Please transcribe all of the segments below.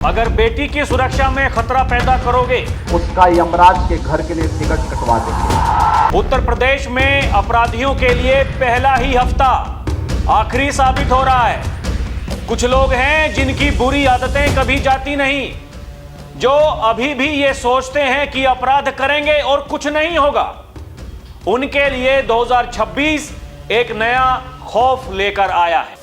अगर बेटी की सुरक्षा में खतरा पैदा करोगे, उसका यमराज के घर के लिए टिकट कटवा देंगे। उत्तर प्रदेश में अपराधियों के लिए पहला ही हफ्ता आखिरी साबित हो रहा है। कुछ लोग हैं जिनकी बुरी आदतें कभी जाती नहीं, जो अभी भी ये सोचते हैं कि अपराध करेंगे और कुछ नहीं होगा। उनके लिए 2026 एक नया खौफ लेकर आया है।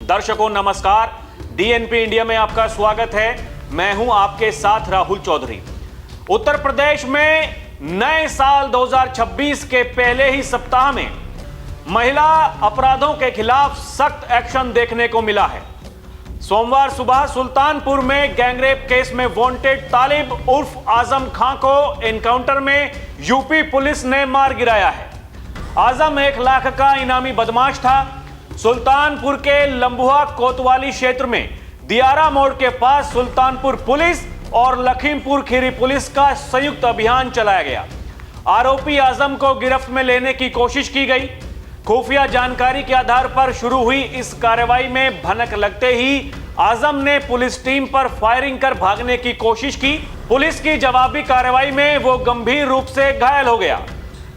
दर्शकों नमस्कार, डीएनपी इंडिया में आपका स्वागत है। मैं हूं आपके साथ राहुल चौधरी। उत्तर प्रदेश में नए साल 2026 के पहले ही सप्ताह में महिला अपराधों के खिलाफ सख्त एक्शन देखने को मिला है। सोमवार सुबह सुल्तानपुर में गैंगरेप केस में वांटेड तालिब उर्फ आजम खां को एनकाउंटर में यूपी पुलिस ने मार गिराया है। आजम 1 लाख का इनामी बदमाश था। सुल्तानपुर के लंबुआ कोतवाली क्षेत्र में दियारा मोड़ के पास सुल्तानपुर पुलिस और लखीमपुर खीरी पुलिस का संयुक्त अभियान चलाया गया। आरोपी आजम को गिरफ्त में लेने की कोशिश की गई। खुफिया जानकारी के आधार पर शुरू हुई इस कार्रवाई में भनक लगते ही आजम ने पुलिस टीम पर फायरिंग कर भागने की कोशिश की। पुलिस की जवाबी कार्रवाई में वो गंभीर रूप से घायल हो गया।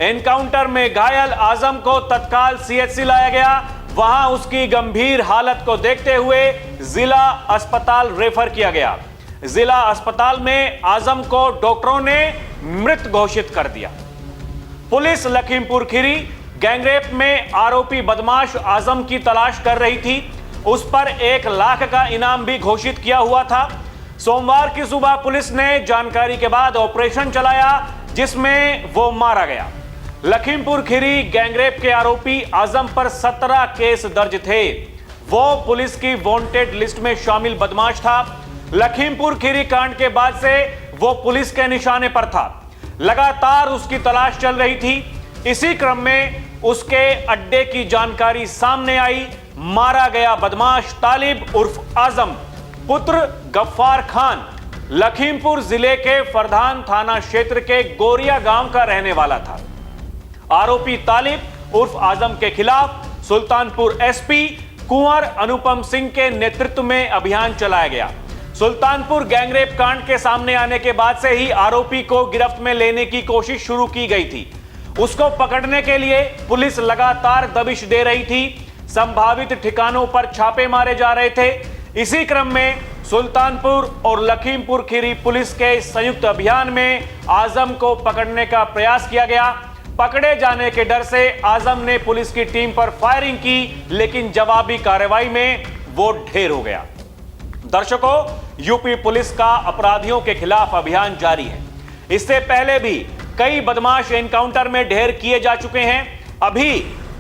एनकाउंटर में घायल आजम को तत्काल सीएचसी लाया गया। वहां उसकी गंभीर हालत को देखते हुए जिला अस्पताल रेफर किया गया। जिला अस्पताल में आजम को डॉक्टरों ने मृत घोषित कर दिया। पुलिस लखीमपुर खीरी गैंगरेप में आरोपी बदमाश आजम की तलाश कर रही थी। उस पर 1 लाख का इनाम भी घोषित किया हुआ था। सोमवार की सुबह पुलिस ने जानकारी के बाद ऑपरेशन चलाया, जिसमें वो मारा गया। लखीमपुर खीरी गैंगरेप के आरोपी आजम पर 17 केस दर्ज थे। वो पुलिस की वांटेड लिस्ट में शामिल बदमाश था। लखीमपुर खीरी कांड के बाद से वो पुलिस के निशाने पर था। लगातार उसकी तलाश चल रही थी। इसी क्रम में उसके अड्डे की जानकारी सामने आई। मारा गया बदमाश तालिब उर्फ आजम पुत्र गफ्फार खान लखीमपुर जिले के फरदान थाना क्षेत्र के गोरिया गांव का रहने वाला था। आरोपी तालिब उर्फ आजम के खिलाफ सुल्तानपुर एसपी कुंवर अनुपम सिंह के नेतृत्व में अभियान चलाया गया। सुल्तानपुर गैंगरेप कांड के सामने आने के बाद से ही आरोपी को गिरफ्त में लेने की कोशिश शुरू की गई थी। उसको पकड़ने के लिए पुलिस लगातार दबिश दे रही थी। संभावित ठिकानों पर छापे मारे जा रहे थे। इसी क्रम में सुल्तानपुर और लखीमपुर खीरी पुलिस के संयुक्त अभियान में आजम को पकड़ने का प्रयास किया गया। पकड़े जाने के डर से आजम ने पुलिस की टीम पर फायरिंग की, लेकिन जवाबी कार्रवाई में वो ढेर हो गया। दर्शकों, यूपी पुलिस का अपराधियों के खिलाफ अभियान जारी है। इससे पहले भी कई बदमाश एनकाउंटर में ढेर किए जा चुके हैं। अभी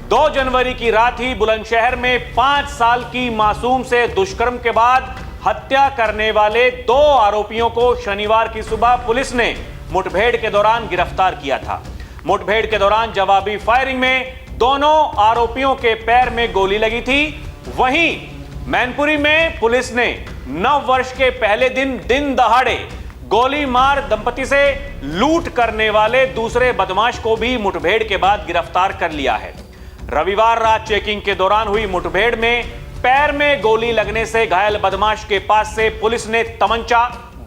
2 जनवरी की रात ही बुलंदशहर में 5 साल की मासूम से दुष्कर्म के बाद हत्या करने वाले 2 आरोपियों को शनिवार की सुबह पुलिस ने मुठभेड़ के दौरान गिरफ्तार किया था। मुठभेड़ के दौरान जवाबी फायरिंग में दोनों आरोपियों के पैर में गोली लगी थी। वहीं मैनपुरी में पुलिस ने 9 वर्ष के पहले दिन दहाड़े गोली मार दंपति से लूट करने वाले दूसरे बदमाश को भी मुठभेड़ के बाद गिरफ्तार कर लिया है। रविवार रात चेकिंग के दौरान हुई मुठभेड़ में पैर में गोली लगने से घायल बदमाश के पास से पुलिस ने तमंचा,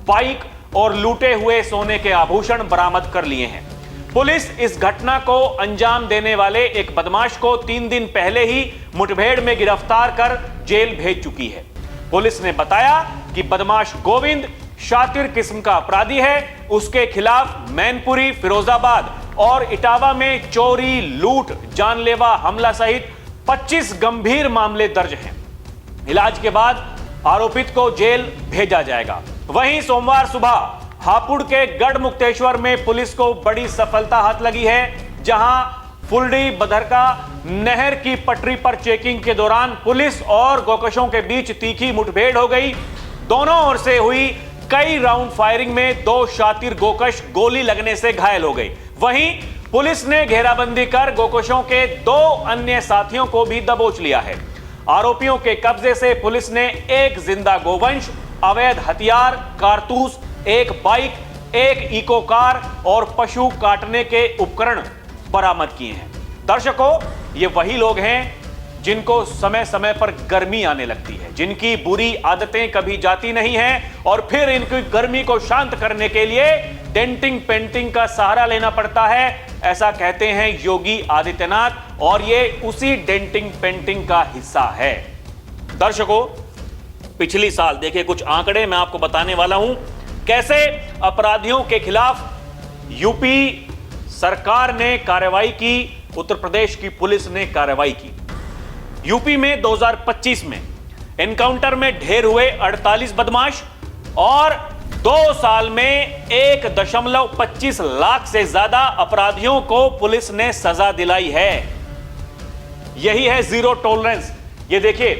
बाइक और लूटे हुए सोने के आभूषण बरामद कर लिए हैं। पुलिस इस घटना को अंजाम देने वाले एक बदमाश को 3 दिन पहले ही मुठभेड़ में गिरफ्तार कर जेल भेज चुकी है। पुलिस ने बताया कि बदमाश गोविंद शातिर किस्म का अपराधी है। उसके खिलाफ मैनपुरी, फिरोजाबाद और इटावा में चोरी, लूट, जानलेवा हमला सहित 25 गंभीर मामले दर्ज हैं। इलाज के बाद आरोपित को जेल भेजा जाएगा। वहीं सोमवार सुबह हापुड़ के गढ़ मुक्तेश्वर में पुलिस को बड़ी सफलता हाथ लगी है, जहां फुलडी बधरका नहर की पटरी पर चेकिंग के दौरान पुलिस और गोकशों के बीच तीखी मुठभेड़ हो गई। दोनों ओर से हुई कई राउंड फायरिंग में 2 शातिर गोकश गोली लगने से घायल हो गई। वहीं पुलिस ने घेराबंदी कर गोकशों के 2 अन्य साथियों को भी दबोच लिया है। आरोपियों के कब्जे से पुलिस ने 1 जिंदा गोवंश, अवैध हथियार, कारतूस, 1 बाइक, 1 इको कार और पशु काटने के उपकरण बरामद किए हैं। दर्शकों, ये वही लोग हैं जिनको समय समय पर गर्मी आने लगती है, जिनकी बुरी आदतें कभी जाती नहीं हैं और फिर इनकी गर्मी को शांत करने के लिए डेंटिंग पेंटिंग का सहारा लेना पड़ता है, ऐसा कहते हैं योगी आदित्यनाथ। और ये उसी डेंटिंग पेंटिंग का हिस्सा है। दर्शकों, पिछली साल देखिए कुछ आंकड़े मैं आपको बताने वाला हूं, कैसे अपराधियों के खिलाफ यूपी सरकार ने कार्रवाई की, उत्तर प्रदेश की पुलिस ने कार्रवाई की। यूपी में 2025 में एनकाउंटर में ढेर हुए 48 बदमाश और 2 साल में 1.25 लाख से ज्यादा अपराधियों को पुलिस ने सजा दिलाई है। यही है जीरो टॉलरेंस। ये देखिए,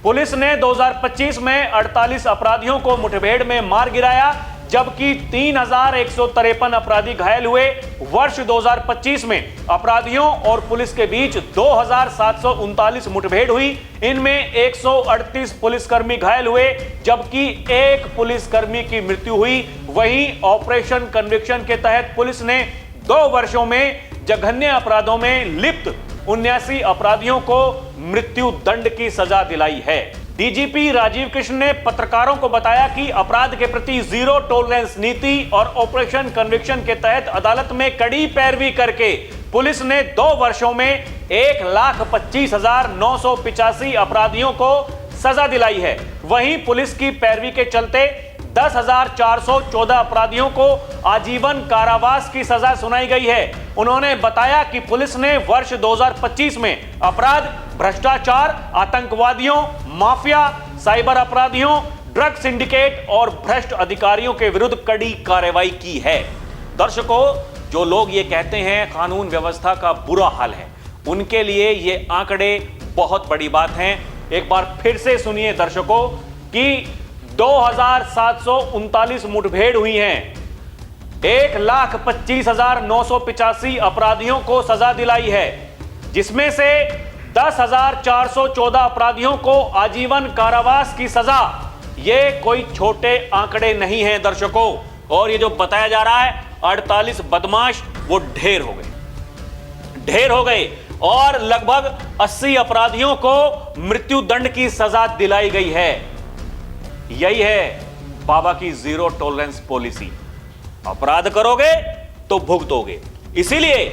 पुलिस ने 2025 में 48 अपराधियों को मुठभेड़ में मार गिराया, जबकि 3153 अपराधी घायल हुए। वर्ष 2025 में अपराधियों और पुलिस के बीच 2739 मुठभेड़ हुई। इनमें 138 पुलिसकर्मी घायल हुए, जबकि 1 पुलिसकर्मी की मृत्यु हुई। वहीं ऑपरेशन कन्विक्शन के तहत पुलिस ने 2 वर्षों में जघन्य अपराधों में लिप्त 79 अपराधियों को मृत्यु दंड की सजा दिलाई है। डीजीपी राजीव कृष्ण ने पत्रकारों को बताया कि अपराध के प्रति जीरो टॉलरेंस नीति और ऑपरेशन कन्विक्शन के तहत अदालत में कड़ी पैरवी करके पुलिस ने 2 वर्षों में 1,25,985 अपराधियों को सजा दिलाई है। वहीं पुलिस की पैरवी के चलते 10,414 अपराधियों को आजीवन कारावास की सजा सुनाई गई है। उन्होंने बताया कि पुलिस ने वर्ष 2025 में अपराध, भ्रष्टाचार, आतंकवादियों, माफिया, साइबर अपराधियों, ड्रग सिंडिकेट और भ्रष्ट अधिकारियों के विरुद्ध कड़ी कार्रवाई की है। दर्शकों, जो लोग ये कहते हैं कानून व्यवस्था का बुरा हाल है, उनके लिए ये आंकड़े बहुत बड़ी बात हैं। एक बार फिर से सुनिए दर्शकों कि 2739 मुठभेड़ हुई हैं, 1,25,985 अपराधियों को सजा दिलाई है, जिसमें से 10,414 अपराधियों को आजीवन कारावास की सजा। ये कोई छोटे आंकड़े नहीं हैं दर्शकों। और ये जो बताया जा रहा है 48 बदमाश, वो ढेर हो गए और लगभग 80 अपराधियों को मृत्यु दंड की सजा दिलाई गई है। यही है बाबा की जीरो टॉलरेंस पॉलिसी। अपराध करोगे तो भुगतोगे। इसीलिए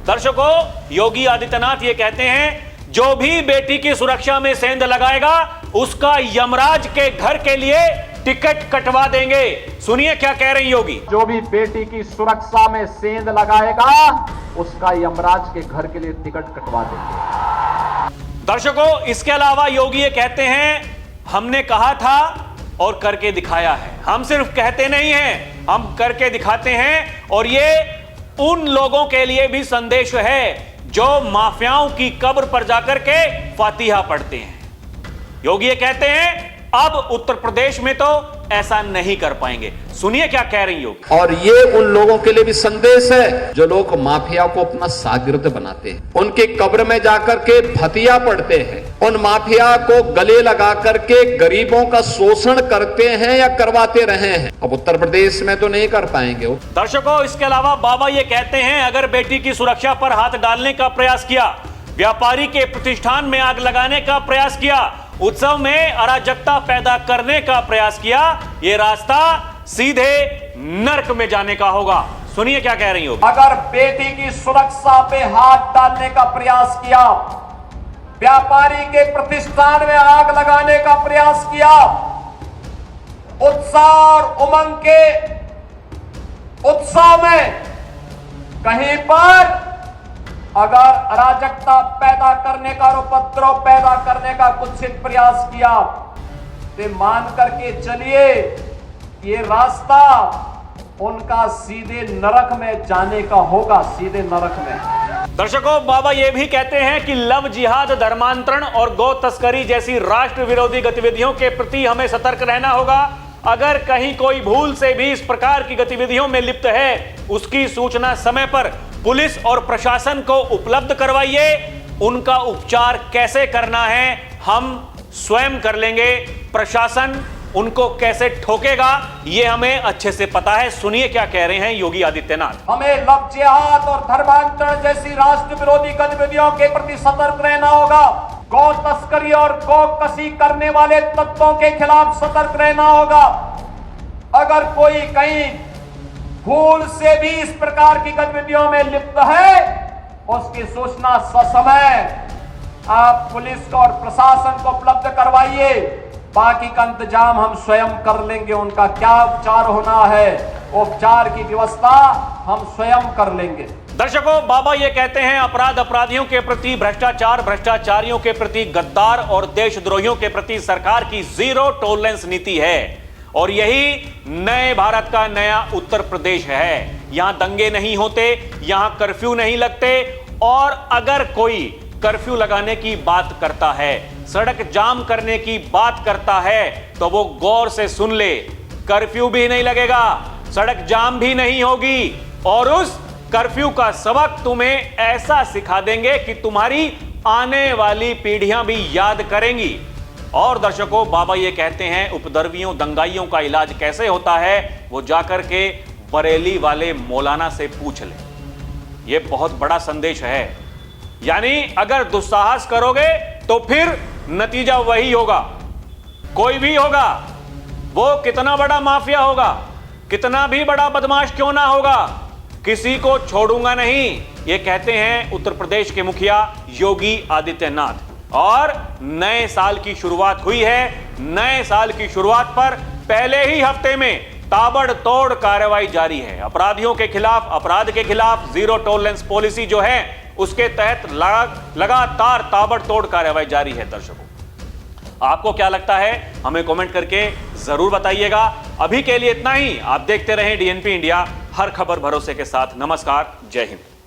दर्शकों, योगी आदित्यनाथ ये कहते हैं, जो भी बेटी की सुरक्षा में सेंध लगाएगा उसका यमराज के घर के लिए टिकट कटवा देंगे। सुनिए क्या कह रहे हैं योगी। जो भी बेटी की सुरक्षा में सेंध लगाएगा उसका यमराज के घर के लिए टिकट कटवा देंगे। दर्शकों, इसके अलावा योगी ये कहते हैं, हमने कहा था और करके दिखाया है। हम सिर्फ कहते नहीं हैं, हम करके दिखाते हैं। और ये उन लोगों के लिए भी संदेश है जो माफियाओं की कब्र पर जाकर के फातिहा पढ़ते हैं। योगी ये कहते हैं, अब उत्तर प्रदेश में तो ऐसा नहीं कर पाएंगे। सुनिए क्या कह रही हो। और ये उन लोगों के लिए भी संदेश है जो लोग माफिया को अपना शागिर्द बनाते हैं, उनकी कब्र में जाकर के फतिया पढ़ते हैं, उन माफिया को गले लगा करके गरीबों का शोषण करते हैं या करवाते रहे हैं। अब उत्तर प्रदेश में तो नहीं कर पाएंगे। दर्शकों, इसके अलावा बाबा ये कहते हैं, अगर बेटी की सुरक्षा पर हाथ डालने का प्रयास किया, व्यापारी के प्रतिष्ठान में आग लगाने का प्रयास किया, उत्सव में अराजकता पैदा करने का प्रयास किया, ये रास्ता सीधे नर्क में जाने का होगा। सुनिए क्या कह रही हो। अगर बेटी की सुरक्षा पे हाथ डालने का प्रयास किया, व्यापारी के प्रतिष्ठान में आग लगाने का प्रयास किया, उत्साह और उमंग के उत्सव में कहीं पर अगर अराजकता पैदा करने का और उपद्रव पैदा करने का कुत्सित प्रयास किया, तो मान करके चलिए ये रास्ता उनका सीधे नरक में जाने का होगा, सीधे नरक में। दर्शकों, बाबा ये भी कहते हैं कि लव जिहाद, धर्मांतरण और गौ तस्करी जैसी राष्ट्र विरोधी गतिविधियों के प्रति हमें सतर्क रहना होगा। अगर कहीं कोई भूल से भी इस प्रकार की गतिविधियों में लिप्त है, उसकी सूचना समय पर पुलिस और प्रशासन को उपलब्ध करवाइए। उनका उपचार कैसे करना है हम स्वयं कर लेंगे, प्रशासन उनको कैसे ठोकेगा ये हमें अच्छे से पता है। सुनिए क्या कह रहे हैं योगी आदित्यनाथ। हमें लव जिहाद और धर्मांतरण जैसी राष्ट्र विरोधी गतिविधियों के प्रति सतर्क रहना होगा। गौ तस्करी और गौ कसी करने वाले तत्वों के खिलाफ सतर्क रहना होगा। अगर कोई कहीं भूल से भी इस प्रकार की गतिविधियों में लिप्त है, उसकी सूचना ससमय आप पुलिस को और प्रशासन को उपलब्ध करवाइए। बाकी का इंतजाम हम स्वयं कर लेंगे। उनका क्या उपचार होना है, उपचार की व्यवस्था हम स्वयं कर लेंगे। दर्शकों, बाबा ये कहते हैं अपराधियों के प्रति भ्रष्टाचार, भ्रष्टाचारियों के प्रति गद्दार और देशद्रोहियों के प्रति सरकार की जीरो टॉलरेंस नीति है। और यही नए भारत का नया उत्तर प्रदेश है। यहां दंगे नहीं होते, यहां कर्फ्यू नहीं लगते, और अगर कोई कर्फ्यू लगाने की बात करता है, सड़क जाम करने की बात करता है, तो वो गौर से सुन ले, कर्फ्यू भी नहीं लगेगा, सड़क जाम भी नहीं होगी, और उस कर्फ्यू का सबक तुम्हें ऐसा सिखा देंगे कि तुम्हारी आने वाली पीढ़ियां भी याद करेंगी। और दर्शकों, बाबा ये कहते हैं उपद्रवियों, दंगाइयों का इलाज कैसे होता है, वो जाकर के बरेली वाले मौलाना से पूछ ले। ये बहुत बड़ा संदेश है। यानी अगर दुस्साहस करोगे तो फिर नतीजा वही होगा। कोई भी होगा, वो कितना बड़ा माफिया होगा, कितना भी बड़ा बदमाश क्यों ना होगा, किसी को छोड़ूंगा नहीं, ये कहते हैं उत्तर प्रदेश के मुखिया योगी आदित्यनाथ। और नए साल की शुरुआत हुई है। नए साल की शुरुआत पर पहले ही हफ्ते में ताबड़तोड़ कार्रवाई जारी है। अपराधियों के खिलाफ, अपराध के खिलाफ जीरो टॉलरेंस पॉलिसी जो है, उसके तहत लगातार ताबड़तोड़ कार्रवाई जारी है। दर्शकों, आपको क्या लगता है, हमें कमेंट करके जरूर बताइएगा। अभी के लिए इतना ही। आप देखते रहें डीएनपी इंडिया, हर खबर भरोसे के साथ। नमस्कार, जय हिंद।